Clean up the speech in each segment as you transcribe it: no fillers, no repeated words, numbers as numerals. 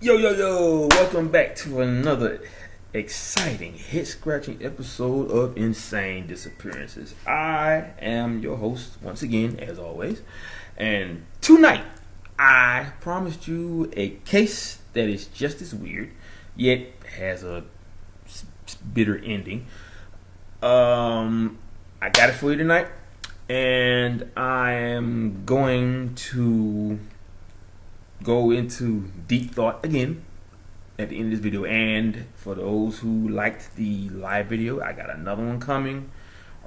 Yo, welcome back to another exciting, head-scratching episode of Insane Disappearances. I am your host, once again, as always, and tonight, I promised you a case that is just as weird, yet has a bitter ending. I got it for you tonight, and I am going to go into deep thought again at the end of this video. And for those who liked the live video, I got another one coming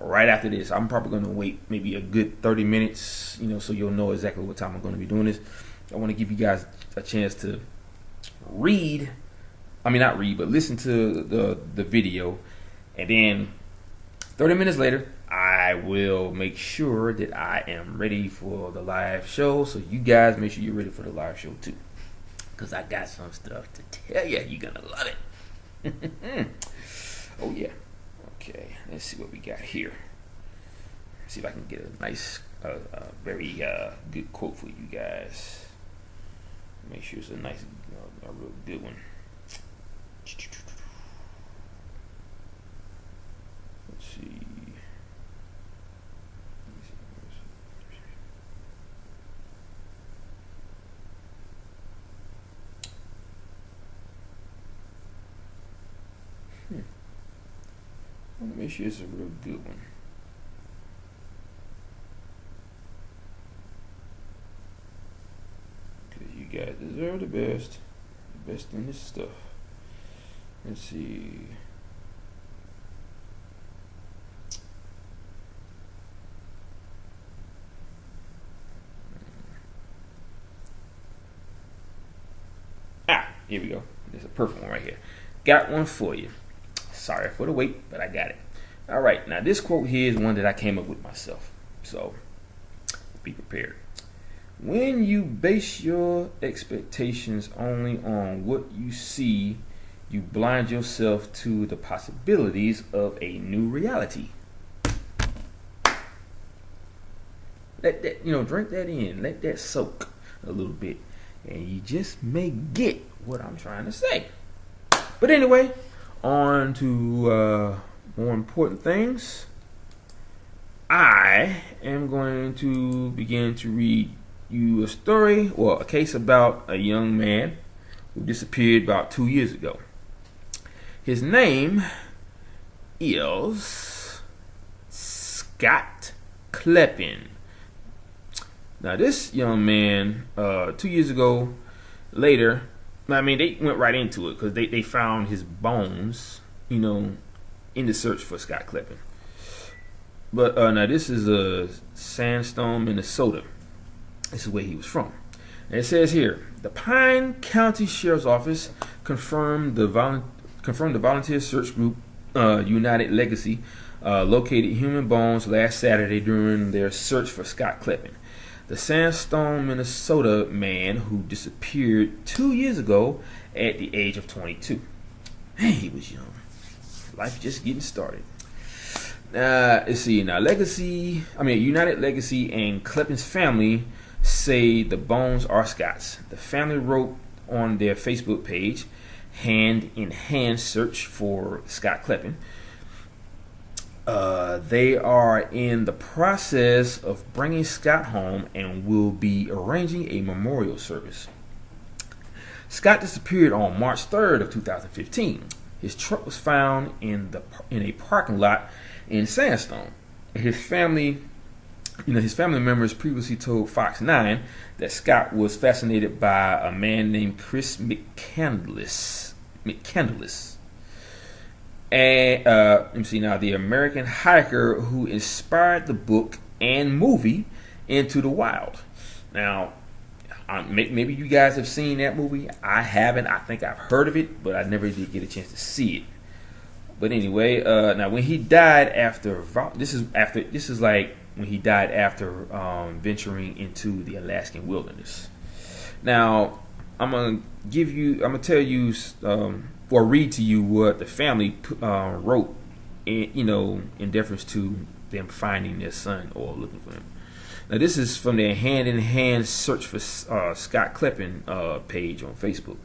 right after this. I'm probably going to wait maybe a good 30 minutes, so you'll know exactly what time I'm going to be doing this. I want to give you guys a chance to listen to the video, and then 30 minutes later I will make sure that I am ready for the live show. So you guys make sure you're ready for the live show too, because I got some stuff to tell you. You're gonna love it. Oh yeah. Okay, let's see what we got here. See if I can get a nice very good quote for you guys. Make sure it's a nice a real good one. Let's see. I want to make sure it's a real good one. Because you guys deserve the best. The best in this stuff. Let's see. Here we go. There's a perfect one right here. Got one for you. Sorry for the wait, but I got it. All right, now this quote here is one that I came up with myself, so be prepared. When you base your expectations only on what you see, you blind yourself to the possibilities of a new reality. Let that, drink that in. Let that soak a little bit, and you just may get what I'm trying to say. But anyway, on to more important things. I am going to begin to read you a story, or a case about a young man who disappeared about 2 years ago. His name is Scott Kleppen. Now, this young man, 2 years ago, later, they went right into it because they found his bones, in the search for Scott Kleppen. But now this is Sandstone, Minnesota. This is where he was from. And it says here, the Pine County Sheriff's Office confirmed the volunteer search group United Legacy located human bones last Saturday during their search for Scott Kleppen, the Sandstone, Minnesota man who disappeared 2 years ago at the age of 22. Man, he was young. Life just getting started. Let's see. Now, United Legacy and Kleppen's family say the bones are Scott's. The family wrote on their Facebook page, "Hand in hand search for Scott Kleppen." They are in the process of bringing Scott home and will be arranging a memorial service. Scott disappeared on March 3rd of 2015. His truck was found in a parking lot in Sandstone. His family members previously told Fox 9 that Scott was fascinated by a man named Chris McCandless. And the American hiker who inspired the book and movie Into the Wild. Now, maybe you guys have seen that movie. I haven't. I think I've heard of it, but I never did get a chance to see it. But anyway, now when he died after when he died after venturing into the Alaskan wilderness. Now, I'm gonna tell you or read to you what the family wrote, in deference to them finding their son or looking for him. Now, this is from their hand-in-hand search for Scott Kleppen page on Facebook.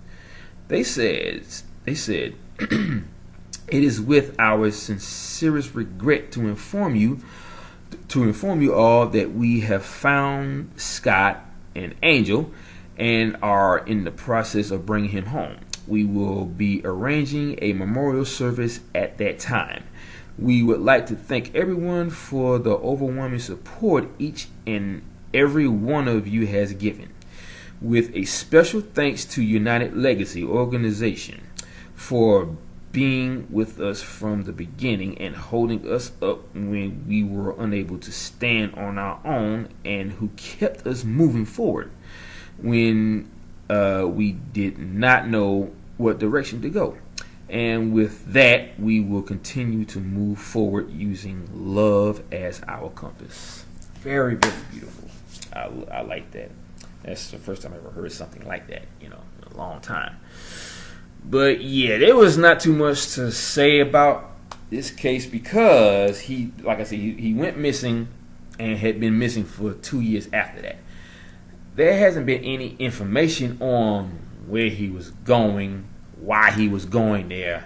They said, it is with our sincerest regret to inform you all that we have found Scott and Angel and are in the process of bringing him home. We will be arranging a memorial service at that time. We would like to thank everyone for the overwhelming support each and every one of you has given, with a special thanks to United Legacy Organization for being with us from the beginning and holding us up when we were unable to stand on our own, and who kept us moving forward when we did not know what direction to go. And with that, we will continue to move forward using love as our compass. Very, very beautiful. I like that. That's the first time I ever heard something like that, in a long time. But yeah, there was not too much to say about this case because he went missing and had been missing for 2 years after that. There hasn't been any information on where he was going, why he was going there,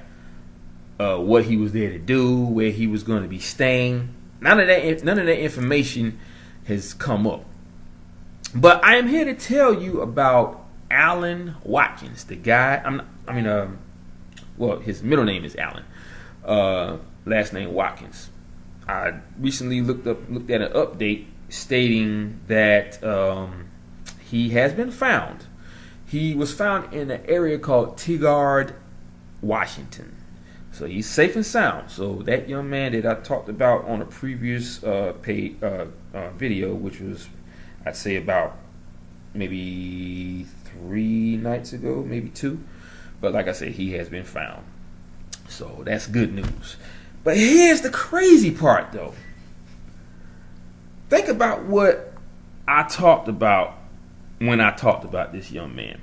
what he was there to do, where he was going to be staying. None of that information has come up. But I am here to tell you about Alan Watkins, the guy. His middle name is Alan, last name Watkins. I recently looked at an update stating that he has been found. He was found in an area called Tigard, Washington. So he's safe and sound. So that young man that I talked about on a previous video, which was, I'd say, about maybe 3 nights ago, maybe 2. But like I said, he has been found. So that's good news. But here's the crazy part, though. Think about what I talked about when I talked about this young man.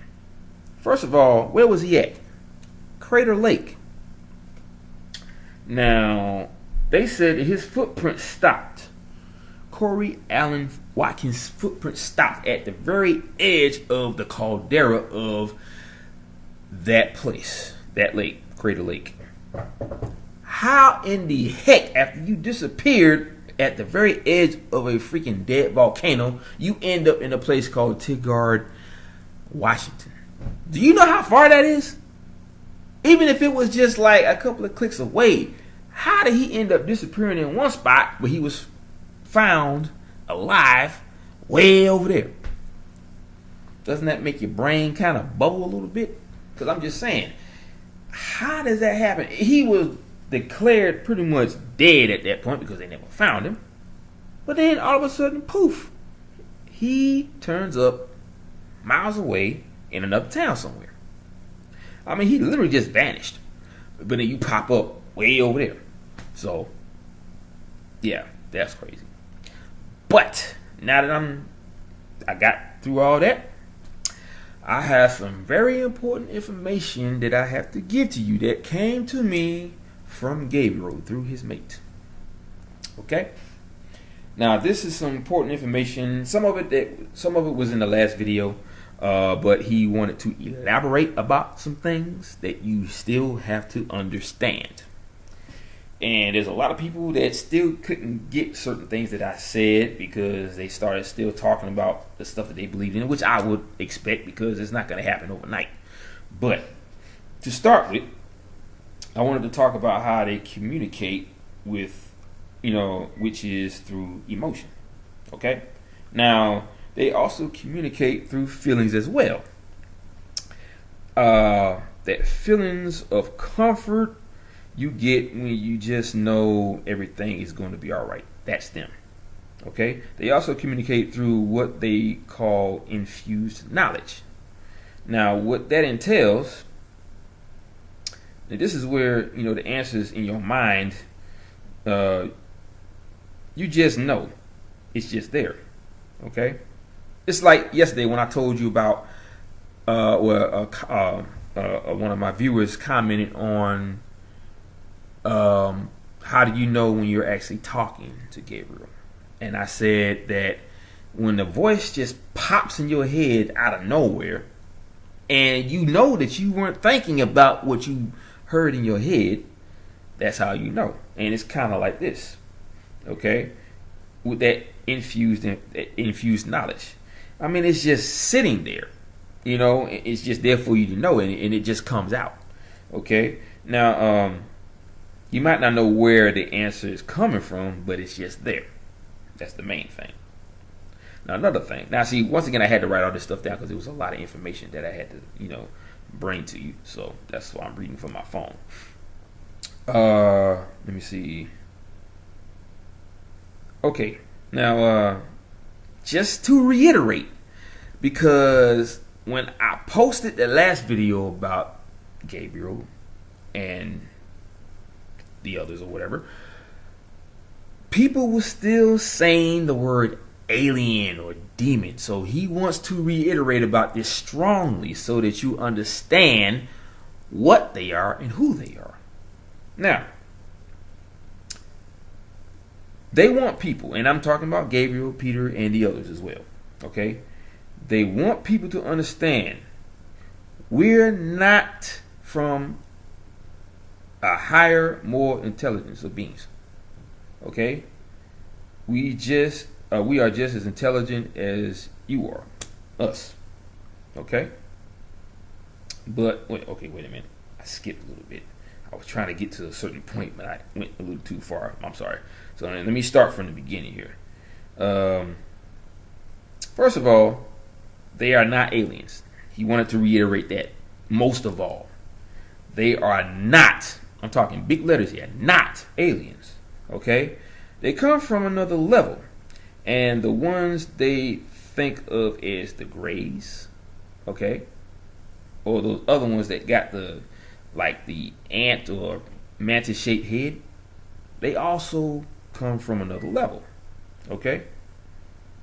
First of all, where was he at? Crater Lake. Now, they said his footprint stopped. Corey Allen Watkins' footprint stopped at the very edge of the caldera of that place, that lake, Crater Lake. How in the heck, after you disappeared at the very edge of a freaking dead volcano, you end up in a place called Tigard, Washington? Do you know how far that is? Even if it was just like a couple of clicks away, how did he end up disappearing in one spot but he was found alive way over there? Doesn't that make your brain kind of bubble a little bit? Because I'm just saying, how does that happen? He was declared pretty much dead at that point because they never found him. But then all of a sudden, poof, he turns up miles away in another town somewhere. I mean, he literally just vanished. But then you pop up way over there. So, yeah, that's crazy. But now that I got through all that, I have some very important information that I have to give to you that came to me from Gabriel through his mate. Okay? Now, this is some important information. Some of it was in the last video, but he wanted to elaborate about some things that you still have to understand. And there's a lot of people that still couldn't get certain things that I said because they started still talking about the stuff that they believed in, which I would expect because it's not going to happen overnight. But to start with, I wanted to talk about how they communicate with, which is through emotion. Okay? Now, they also communicate through feelings as well. That feelings of comfort you get when you just know everything is going to be all right. That's them. Okay? They also communicate through what they call infused knowledge. Now, what that entails, this is where, the answers in your mind, you just know. It's just there. Okay? It's like yesterday when I told you about, one of my viewers commented on, how do you know when you're actually talking to Gabriel? And I said that when the voice just pops in your head out of nowhere, and you know that you weren't thinking about what you heard in your head, that's how you know. And it's kind of like this, okay? With that infused knowledge. I mean, it's just sitting there, you know. It's just there for you to know, and it just comes out, okay? Now, you might not know where the answer is coming from, but it's just there. That's the main thing. Now, another thing. Now, see, once again, I had to write all this stuff down because there was a lot of information that I had to, you know, bring to you. So that's why I'm reading from my phone. Let me see. Okay. Now, just to reiterate, because when I posted the last video about Gabriel and the others or whatever, people were still saying the word alien or demon. So he wants to reiterate about this strongly so that you understand what they are and who they are. Now, they want people, and I'm talking about Gabriel, Peter, and the others as well, okay? They want people to understand we're not from a higher, more intelligence of beings, okay? We are just as intelligent as you are, us, okay? But, wait a minute. I skipped a little bit. I was trying to get to a certain point, but I went a little too far. I'm sorry. So let me start from the beginning here. First of all, they are not aliens. He wanted to reiterate that. Most of all, they are not, I'm talking big letters here, not aliens. Okay? They come from another level. And the ones they think of as the Greys, okay? Or those other ones that got the ant or mantis-shaped head, they also come from another level, okay?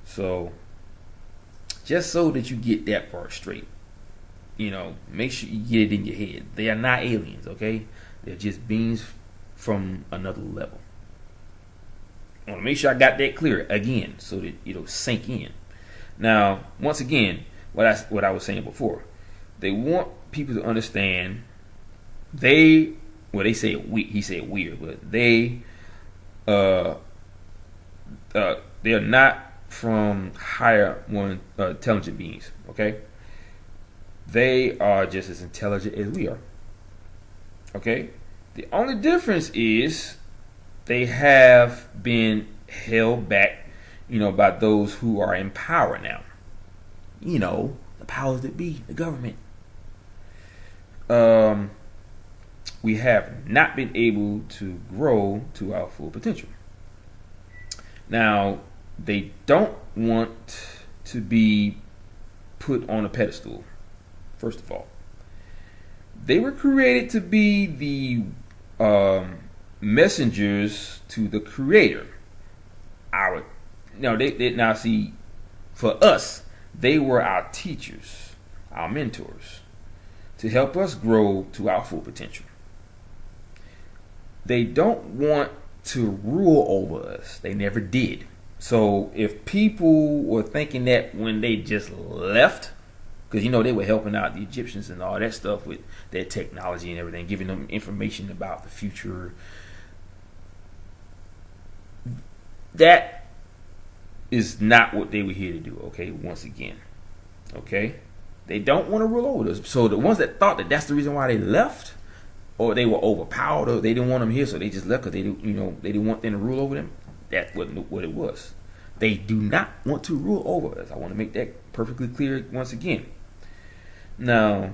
So, just so that you get that part straight, you know, make sure you get it in your head. They are not aliens, okay? They're just beings from another level. I want to make sure I got that clear again so that it'll sink in. Now, once again, what I was saying before, they want people to understand he said weird, but they are not from higher, more intelligent beings, okay? They are just as intelligent as we are, okay? The only difference is they have been held back, you know, by those who are in power now. You know, the powers that be, the government. We have not been able to grow to our full potential. Now, they don't want to be put on a pedestal, first of all. They were created to be the messengers to the Creator. Now see, for us, they were our teachers, our mentors, to help us grow to our full potential. They don't want to rule over us. They never did. So if people were thinking that when they just left, because you know they were helping out the Egyptians and all that stuff with their technology and everything, giving them information about the future, that is not what they were here to do, okay? Once again, okay? They don't want to rule over us. So the ones that thought that that's the reason why they left, or they were overpowered, or they didn't want them here, so they just left because they didn't want them to rule over them. That wasn't what it was. They do not want to rule over us. I want to make that perfectly clear once again. Now,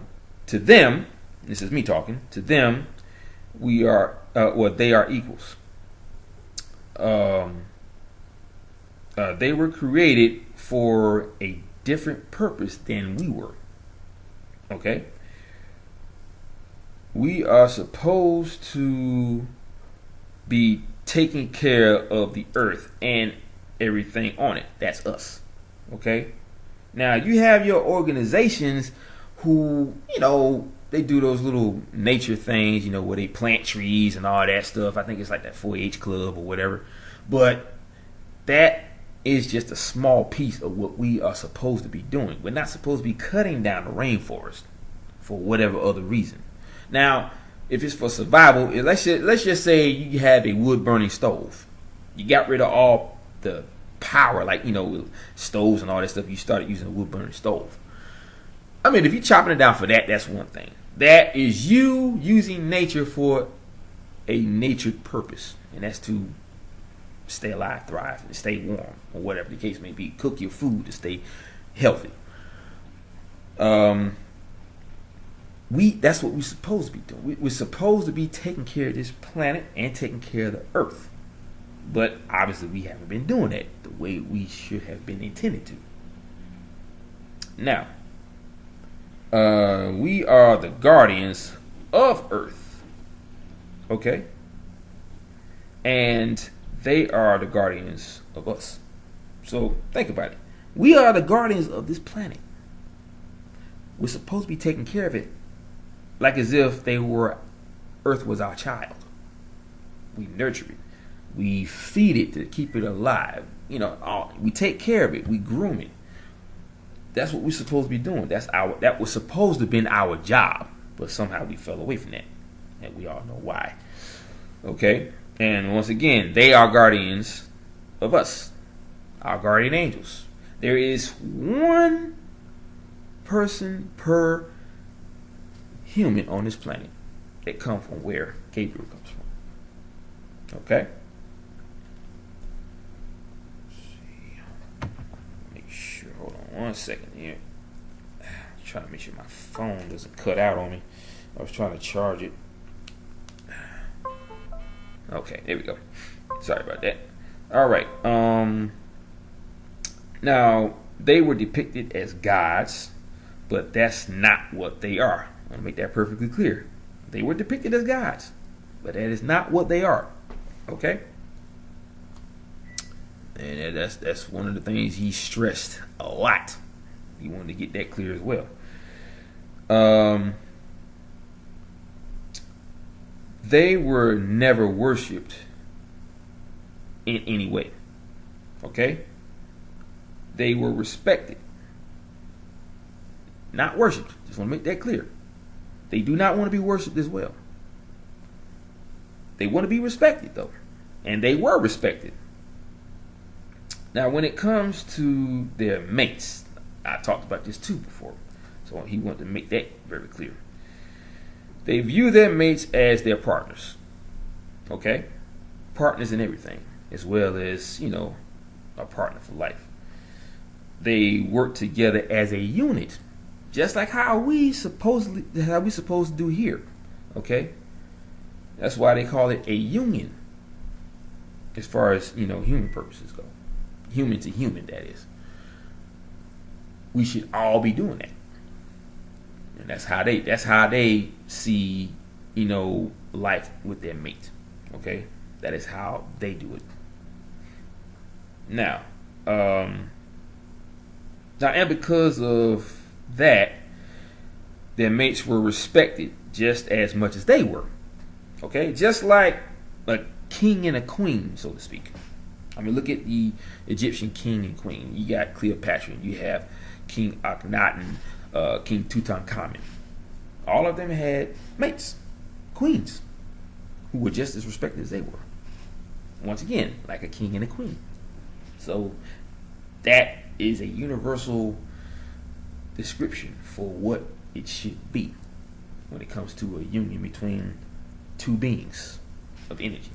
to them, this is me talking. To them, we are, they are equals. They were created for a different purpose than we were. Okay? We are supposed to be taking care of the earth and everything on it. That's us. Okay? Now, you have your organizations who, you know, they do those little nature things, you know, where they plant trees and all that stuff. I think it's like that 4-H club or whatever. But that is just a small piece of what we are supposed to be doing. We're not supposed to be cutting down the rainforest. for whatever other reason. Now, if it's for survival, let's just say you have a wood burning stove. You got rid of all the power, like, with stoves and all that stuff. You started using a wood burning stove. I mean, if you're chopping it down for that, that's one thing. That is you using nature for a natured purpose, and that's to stay alive, thrive, and stay warm, or whatever the case may be. Cook your food to stay healthy. That's what we're supposed to be doing. We're supposed to be taking care of this planet and taking care of the earth. But obviously we haven't been doing that the way we should have been intended to. Now, we are the guardians of Earth. Okay? And they are the guardians of us. So think about it. We are the guardians of this planet. We're supposed to be taking care of it like as if Earth was our child. We nurture it. We feed it to keep it alive. We take care of it. We groom it. That's what we're supposed to be doing. That was supposed to have been our job, but somehow we fell away from that, and we all know why. Okay, and once again, they are guardians of us, our guardian angels. There is one person per human on this planet that comes from where Gabriel comes from. Okay. Hold on 1 second here. I'm trying to make sure my phone doesn't cut out on me. I was trying to charge it. Okay, there we go. Sorry about that. All right. Now, they were depicted as gods, but that's not what they are. I want to make that perfectly clear. They were depicted as gods, but that is not what they are. Okay? And that's one of the things he stressed a lot. He wanted to get that clear as well. They were never worshipped in any way. Okay? They were respected. Not worshipped. Just want to make that clear. They do not want to be worshipped as well. They want to be respected, though. And they were respected. Now, when it comes to their mates, I talked about this too before, so he wanted to make that very clear. They view their mates as their partners, okay? Partners in everything, as well as, a partner for life. They work together as a unit, just like how we supposed to do here, okay? That's why they call it a union, as far as, human purposes go. Human to human, that is. We should all be doing that, and that's how they see, life with their mate. Okay, that is how they do it. Now, and because of that, their mates were respected just as much as they were. Okay, just like a king and a queen, so to speak. I mean, look at the Egyptian king and queen. You got Cleopatra, and you have King Akhenaten, King Tutankhamun. All of them had mates, queens, who were just as respected as they were. Once again, like a king and a queen. So that is a universal description for what it should be when it comes to a union between two beings of energy,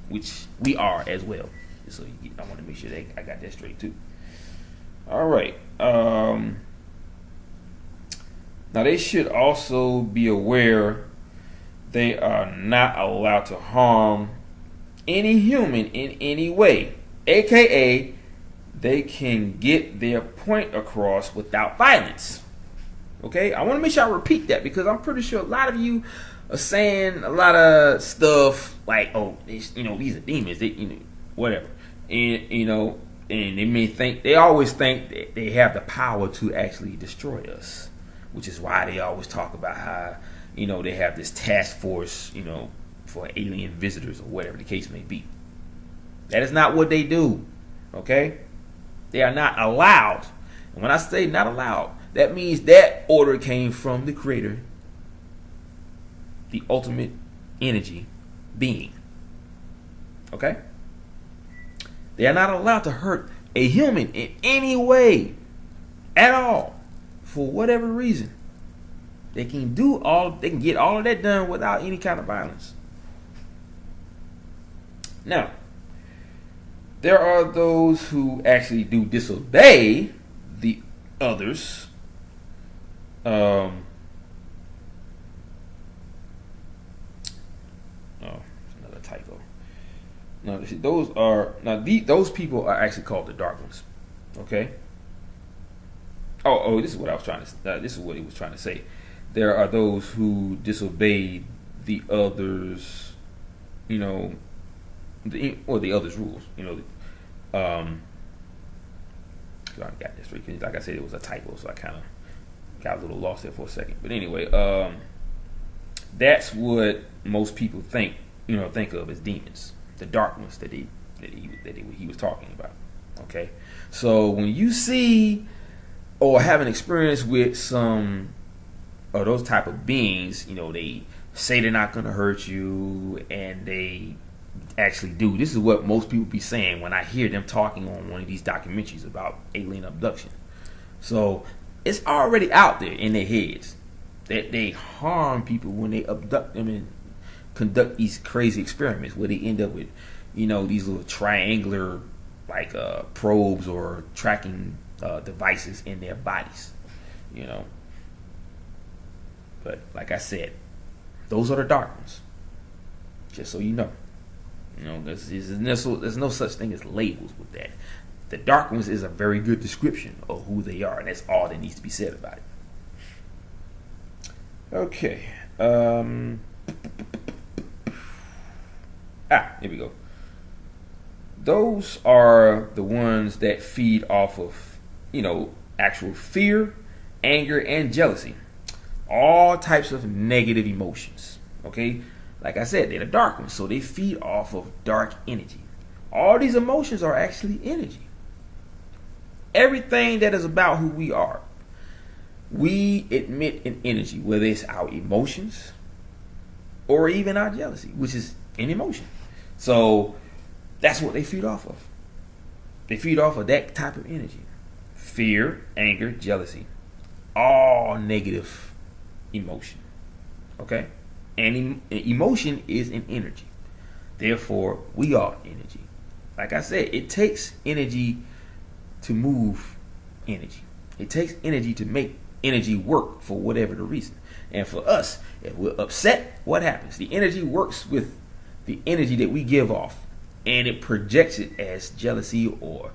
which we are as well. So I want to make sure that I got that straight too. All right. Now they should also be aware they are not allowed to harm any human in any way. AKA, they can get their point across without violence. Okay? I want to make sure I repeat that, because I'm pretty sure a lot of you are saying a lot of stuff like, oh, these are demons, whatever. And, and they always think that they have the power to actually destroy us, which is why they always talk about how, they have this task force, for alien visitors or whatever the case may be. That is not what they do. Okay? They are not allowed. And when I say not allowed, that means that order came from the Creator, the ultimate energy being. Okay? They are not allowed to hurt a human in any way at all, for whatever reason. They can get all of that done without any kind of violence. Now, there are those who actually do disobey the others. Oh, it's another typo. No, those people are actually called the Dark Ones. Okay. This is what I was trying to. This is what he was trying to say. There are those who disobey the others, the others' rules. I got this right. Like I said, it was a typo, so I kind of got a little lost there for a second. But anyway, that's what most people think of as demons, the dark ones that he was talking about. Okay, so when you see or have an experience with some of those type of beings, they say they're not going to hurt you, and they actually do. This is what most people be saying when I hear them talking on one of these documentaries about alien abduction. So it's already out there in their heads that they harm people when they abduct them and conduct these crazy experiments where they end up with, these little triangular probes or tracking devices in their bodies, But like I said, those are the dark ones. Just so you know. There's no such thing as labels with that. The dark ones is a very good description of who they are, and that's all that needs to be said about it. Okay. Here we go. Those are the ones that feed off of, actual fear, anger, and jealousy. All types of negative emotions. Okay? Like I said, they're the dark ones, so they feed off of dark energy. All these emotions are actually energy. Everything that is about who we are, we emit an energy, whether it's our emotions or even our jealousy, which is an emotion. So that's what they feed off of. They feed off of that type of energy. Fear, anger, jealousy. All negative emotion. Okay? And emotion is an energy. Therefore, we are energy. Like I said, it takes energy to move energy. It takes energy to make energy work for whatever the reason. And for us, if we're upset, what happens? The energy works with the energy that we give off, and it projects it as jealousy or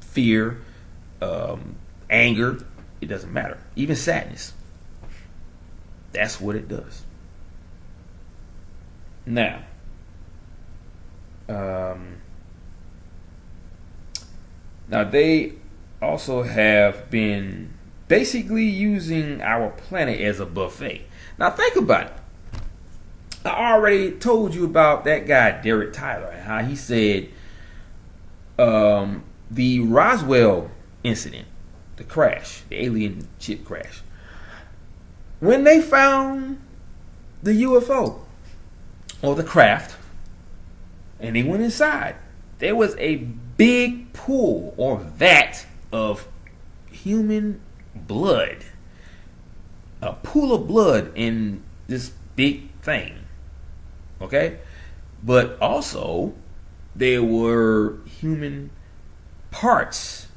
fear, anger. It doesn't matter. Even sadness. That's what it does. Now, they also have been basically using our planet as a buffet. Now think about it. I already told you about that guy Derek Tyler and how he said the Roswell incident, the crash, the alien ship crash. When they found the UFO or the craft and they went inside, there was a big pool or vat of human blood. A pool of blood in this big thing. Okay? But also, there were human parts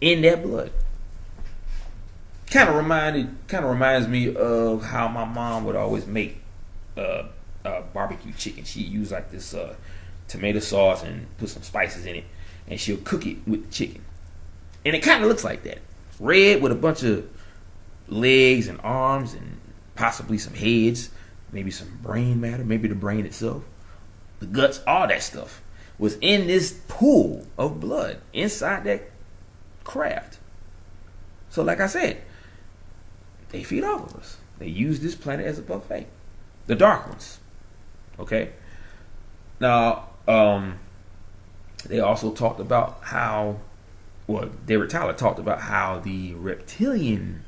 in that blood. Kind of reminds me of how my mom would always make barbecue chicken. She used like this tomato sauce and put some spices in it, and she'll cook it with the chicken. And it kind of looks like that. Red with a bunch of legs and arms and possibly some heads, maybe some brain matter, maybe the brain itself, the guts, all that stuff was in this pool of blood inside that craft. So like I said, they feed off of us. They use this planet as a buffet. The dark ones. Okay? Now, they also talked about how well, David Tyler talked about how the reptilian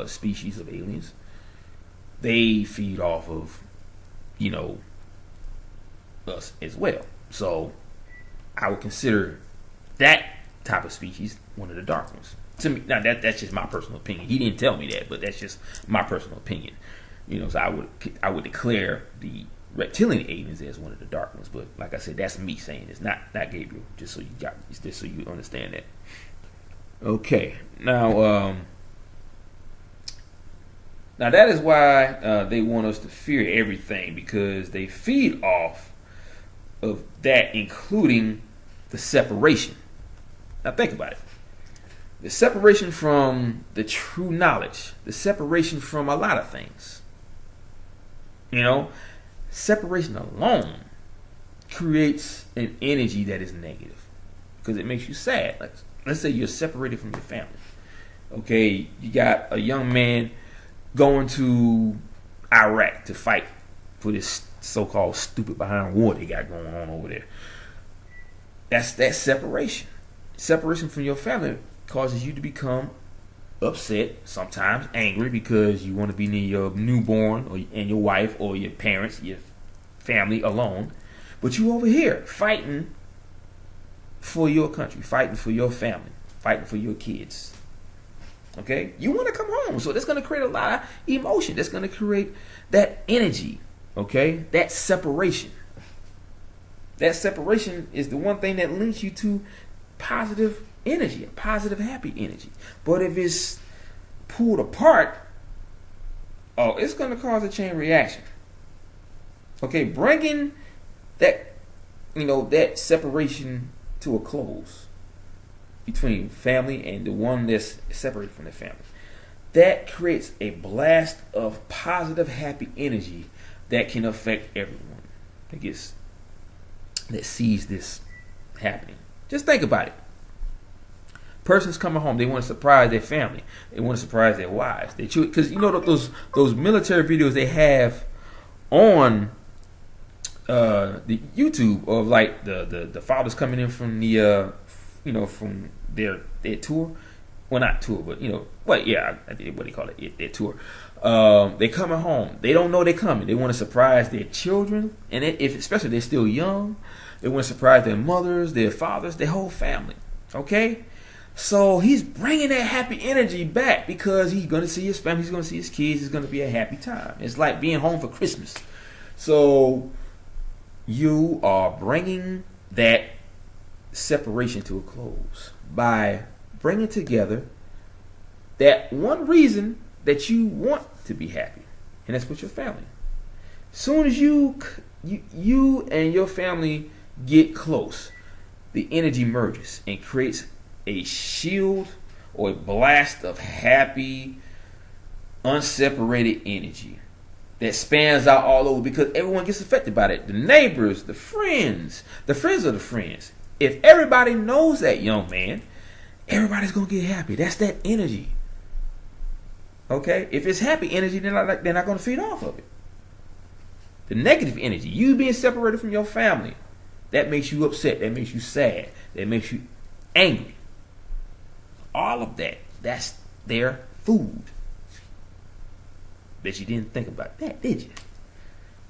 species of aliens, they feed off of, us as well. So I would consider that type of species one of the dark ones. To me, now that's just my personal opinion. He didn't tell me that, but that's just my personal opinion. So I would declare the reptilian aliens as one of the dark ones. But like I said, that's me saying it's not Gabriel. Just so you understand that. Okay, now that is why they want us to fear everything, because they feed off of that, including the separation. Now think about it. The separation from the true knowledge. The separation from a lot of things. Separation alone creates an energy that is negative, because it makes you sad. Like, let's say you're separated from your family. Okay, you got a young man going to Iraq to fight for this so-called stupid behind war they got going on over there. That's that separation. Separation from your family causes you to become upset, sometimes angry, because you want to be near your newborn and your wife or your parents, your family alone. But you over here fighting for your country, fighting for your family, fighting for your kids. Okay? You want to come home. So that's going to create a lot of emotion. That's going to create that energy. Okay? That separation. That separation is the one thing that links you to positive energy, a positive, happy energy. But if it's pulled apart, it's going to cause a chain reaction. Okay? Bringing that, that separation to a close between family and the one that's separated from the family, that creates a blast of positive, happy energy that can affect everyone that sees this happening. Just think about it. Persons coming home, they want to surprise their family, they want to surprise their wives, they choose, because those military videos they have on the YouTube of like the fathers coming in from the from their tour. Well, not tour, but what do you call it? Their tour. They coming home. They don't know they're coming. They want to surprise their children, and especially they're still young, they want to surprise their mothers, their fathers, their whole family. Okay, so he's bringing that happy energy back because he's going to see his family, he's going to see his kids. It's going to be a happy time. It's like being home for Christmas. So you are bringing that separation to a close by bringing together that one reason that you want to be happy, and that's with your family. Soon as you and your family get close, the energy merges and creates a shield or a blast of happy, unseparated energy that spans out all over, because everyone gets affected by it. The neighbors, the friends of the friends. If everybody knows that young man, everybody's going to get happy. That's that energy. Okay? If it's happy energy, they're not going to feed off of it. The negative energy, you being separated from your family, that makes you upset. That makes you sad. That makes you angry. All of that, that's their food. Bet you didn't think about that, did you?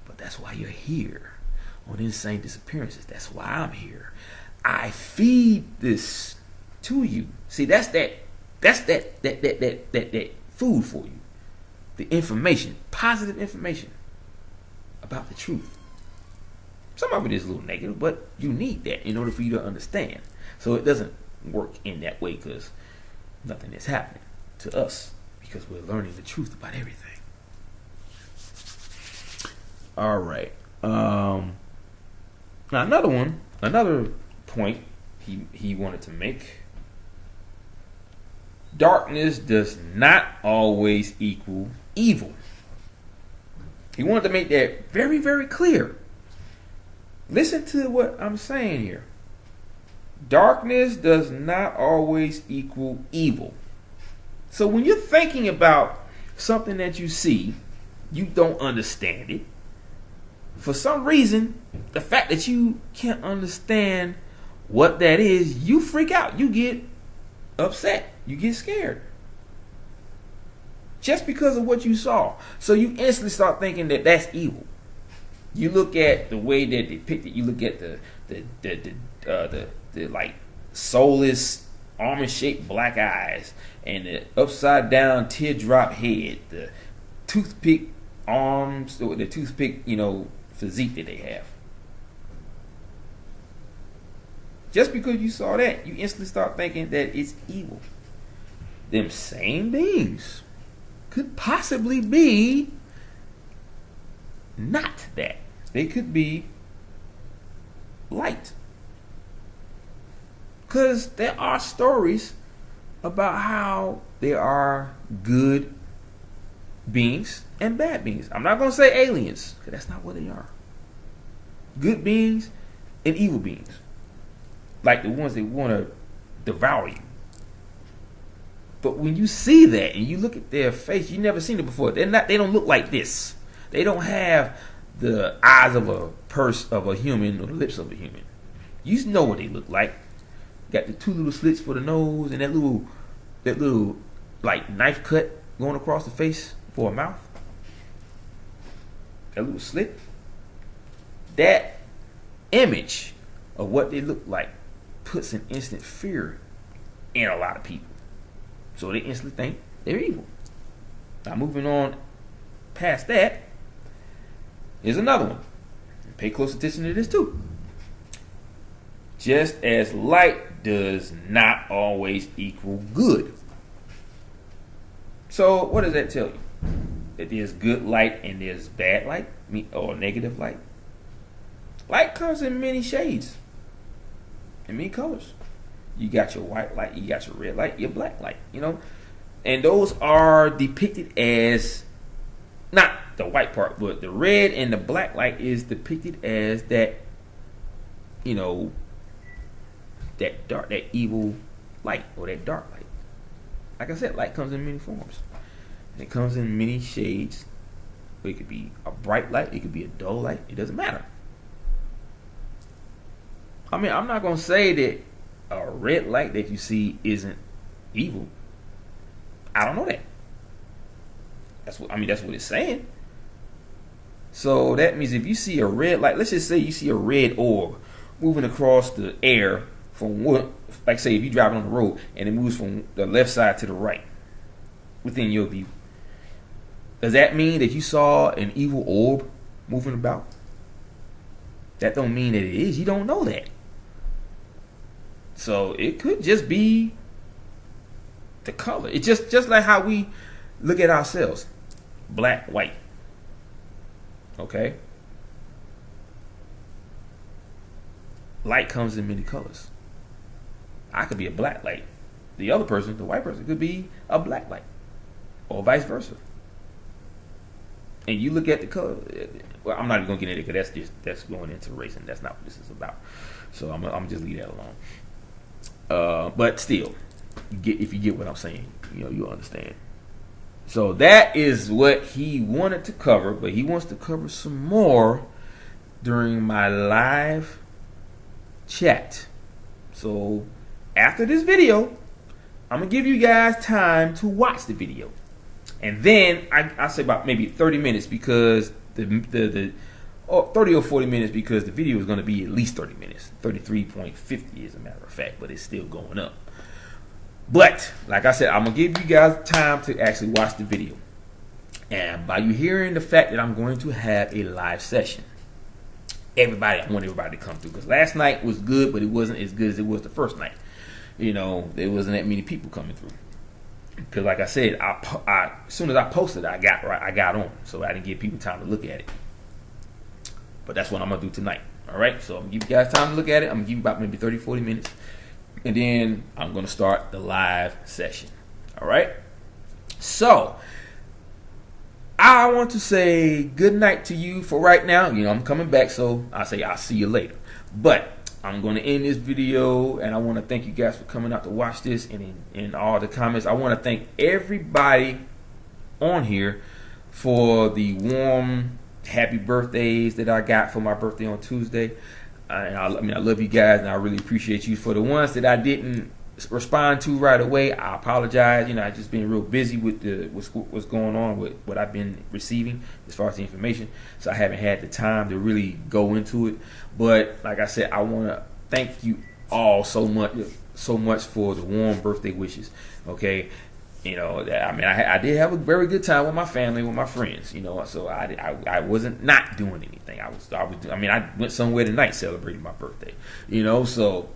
But that's why you're here on Insane Disappearances. That's why I'm here. I feed this to you. See, that's that food for you. The information, positive information about the truth. Some of it is a little negative, but you need that in order for you to understand. So it doesn't work in that way, because nothing is happening to us, because we're learning the truth about everything. All right. Now another point he wanted to make. Darkness does not always equal evil. He wanted to make that very, very clear. Listen to what I'm saying here. Darkness does not always equal evil. So when you're thinking about something that you see, you don't understand it. For some reason, the fact that you can't understand what that is, you freak out. You get upset. You get scared. Just because of what you saw. So you instantly start thinking that that's evil. You look at the way they're depicted. You look at the like soulless almond-shaped black eyes and the upside down teardrop head, the toothpick arms, or the toothpick, physique that they have. Just because you saw that, you instantly start thinking that it's evil. Them same beings could possibly be not that. They could be light. Because there are stories about how there are good beings and bad beings. I'm not going to say aliens, because that's not what they are. Good beings and evil beings. Like the ones that want to devour you. But when you see that and you look at their face, you never seen it before. They don't look like this. They don't have the eyes of a human or the lips of a human. You know what they look like. Got the two little slits for the nose and that little like knife cut going across the face for a mouth. That little slit. That image of what they look like puts an instant fear in a lot of people. So they instantly think they're evil. Now moving on past that, here's another one. Pay close attention to this too. Just as light does not always equal good. So what does that tell you? That there's good light and there's bad light, or negative light. Light comes in many shades, in many colors. You got your white light, you got your red light, your black light, and those are depicted as, not the white part, but the red and the black light is depicted as that, that dark, that evil light, or that dark light. Like I said, light comes in many forms. And it comes in many shades. It could be a bright light, it could be a dull light, it doesn't matter. I mean, I'm not going to say that a red light that you see isn't evil. I don't know that. That's what it's saying. So that means if you see a red light, let's just say you see a red orb moving across the air from what, like say if you're driving on the road and it moves from the left side to the right within your view. Does that mean that you saw an evil orb moving about? That don't mean that it is. You don't know that. So it could just be the color. It's just like how we look at ourselves. Black, white. Okay? Light comes in many colors. I could be a black light. The other person, the white person, could be a black light. Or vice versa. And you look at the color. Well, I'm not even going to get into it because that's going into racing. That's not what this is about. So I'm just leave that alone. But still, if you get what I'm saying, you'll understand. So that is what he wanted to cover, but he wants to cover some more during my live chat. So after this video, I'm gonna give you guys time to watch the video, and then I say about maybe 30 minutes because the 30 or 40 minutes because the video is going to be at least 30 minutes. 33.50 as a matter of fact, but it's still going up. But like I said, I'm gonna give you guys time to actually watch the video, and by you hearing the fact that I'm going to have a live session, I want everybody to come through, because last night was good, but it wasn't as good as it was the first night. There wasn't that many people coming through. Because like I said, I as soon as I posted, I got on, so I didn't give people time to look at it. But that's what I'm gonna do tonight. All right, so I'm gonna give you guys time to look at it. I'm gonna give you about maybe 30, 40 minutes, and then I'm gonna start the live session. All right. So I want to say good night to you for right now. I'm coming back, so I'll see you later. But I'm going to end this video, and I want to thank you guys for coming out to watch this, and in all the comments. I want to thank everybody on here for the warm, happy birthdays that I got for my birthday on Tuesday. I mean, I love you guys, and I really appreciate you. For the ones that I didn't respond to right away, I apologize. I just been real busy with what's going on with what I've been receiving as far as the information, so I haven't had the time to really go into it. But like I said, I want to thank you all so much for the warm birthday wishes. Okay, I did have a very good time with my family, with my friends. So I wasn't not doing anything. I went somewhere tonight celebrating my birthday. So.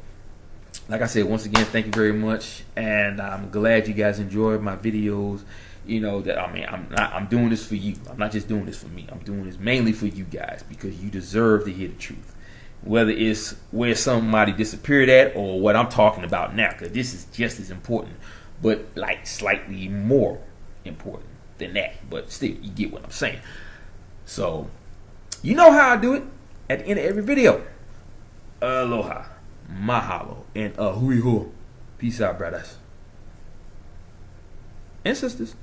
Like I said, once again, thank you very much, and I'm glad you guys enjoyed my videos. I'm doing this for you. I'm not just doing this for me. I'm doing this mainly for you guys, because you deserve to hear the truth, whether it's where somebody disappeared at or what I'm talking about now, because this is just as important, but like slightly more important than that. But still, you get what I'm saying. So, you know how I do it at the end of every video. Aloha. Mahalo and hui ho. Peace out, brothers and sisters.